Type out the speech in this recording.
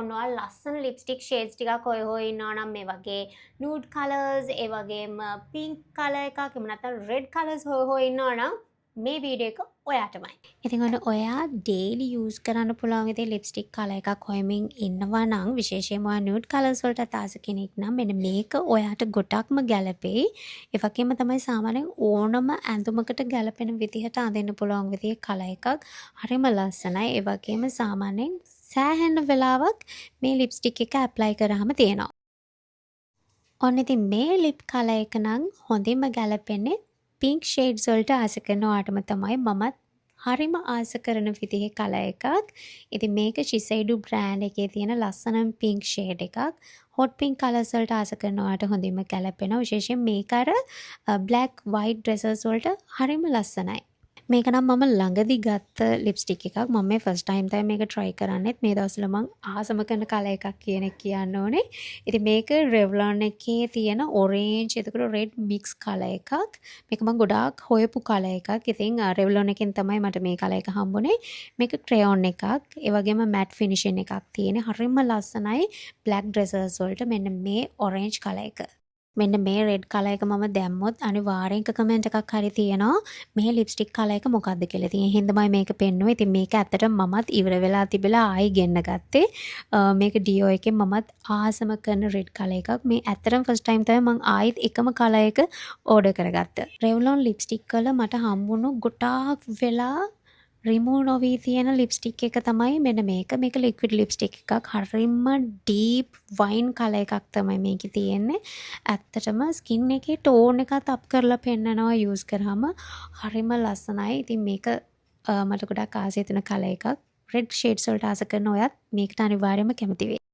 ඔන්නවා ලස්සන lipstick shades ටිකක් හොය හොය ඉන්නවා නම් මේ වගේ නූඩ් කලර්ස් ඒ වගේම පින්ක් කලර් එකක් එහෙම නැත්නම් රෙඩ් කලර්ස් හොය හොය ඉන්නවා නම් මේ වීඩියෝ එක ඔයාටමයි. ඉතින් ඔයා ඩේලි යූස් කරන්න පුළුවන් විදිහේ ලිප්ස්ටික් කලර් එකක් හොයමින් ඉන්නවා නම් විශේෂයෙන්ම ඔයා නූඩ් කලර්ස් වලට ආස කෙනෙක් නම් මෙන්න මේක ඔයාට ගොඩක්ම ගැලපෙයි. ඒ වගේම තමයි සාමාන්‍යයෙන් ඕනම ඇඳුමකට ගැලපෙන විදිහට අඳින්න පුළුවන් විදිහේ කලර් එකක්. හරිම ලස්සනයි. ඒ වගේම සාමාන්‍යයෙන් සෑහෙන වෙලාවක් මේ ලිප්ස්ටික් එක ඇප්ලයි කරාම තියෙනවා. ඔන්න ඉතින් මේ ලිප් කලර් එක නම් හොඳින්ම ගැලපෙන්නේ පින්ක් ෂේඩ්ස් වලට ආස කරන ඔයාටම තමයි මමත් හරිම ආස කරන විදිහේ කලර් එකක්. ඉතින් මේක Shiseido බ්‍රෑන්ඩ් එකේ තියෙන ලස්සනම පින්ක් ෂේඩ් එකක්. හොට් පින්ක් කලර්ස් වලට ආස කරන ඔයාට හොඳින්ම ගැලපෙනවා. විශේෂයෙන් මේක අර බ්ලැක් වයිට් ඩ්‍රෙසස් වලට හරිම ලස්සනයි. මේක නම් මම ළඟදී ගත්ත ලිප්ස්ටික් එකක්. මම මේ ෆස්ට් ටයිම් තමයි මේක try කරන්නෙත්. මේ දවස්වල මම ආසම කරන කලර් එකක් කියන එක කියන්න ඕනේ. ඉතින් මේක Revlon එකේ තියෙන orange එතකොට red mix කලර් එකක්. මේක මම ගොඩාක් හොයපු කලර් එකක්. ඉතින් Revlon එකෙන් තමයි මට මේ කලර් එක හම්බුනේ. මේක crayon එකක්. ඒ වගේම matte finishing එකක් තියෙන. හරිම ලස්සනයි black dresses වලට මෙන්න මේ orange කලර් එක. මෙන්න මේ රෙඩ් කලර් එක මම දැම්මොත් අනිවාර්යෙන් කමෙන්ට් එකක් හරි තියෙනවා මේ ලිප්ස්ටික් කලර් එක මොකක්ද කියලා. ඉතින් ඒ හින්දාමයි මේක පෙන්නුවේ. ඉතින් මේක ඇත්තටම මමත් ඉවර වෙලා තිබිලා ආයි ගෙන්න ගත්තේ. මේක ඩියෝ එකෙන් මමත් ආසම කරන රෙඩ් කලර් එකක්. මේ ඇත්තටම ෆස්ට් ටයිම් තමයි මම ආයිත් එකම කලර් එක ඕඩර් කරගත්තේ. Revlon ලිප්ස්ටික් වල මට හම්බුණු ගොඩාක් වෙලා රිමූව් නොවී තියෙන ලිප්ස්ටික් එක තමයි මෙන්න මේක. මේක ලික්විඩ් ලිප්ස්ටික් එකක්. හරිම ඩීප් වයින් කලර් එකක් තමයි මේකේ තියෙන්නේ. ඇත්තටම ස්කින් එකේ ටෝන් එකත් අප් කරලා පෙන්නනවා යූස් කරාම. හරිම ලස්සනයි. ඉතින් මේක මට ගොඩක් ආස හිතෙන කලර් එකක්. රෙඩ් ෂේඩ්ස් වලට ආස කරන ඔයත් මේකට අනිවාර්යයෙන්ම කැමති වෙයි.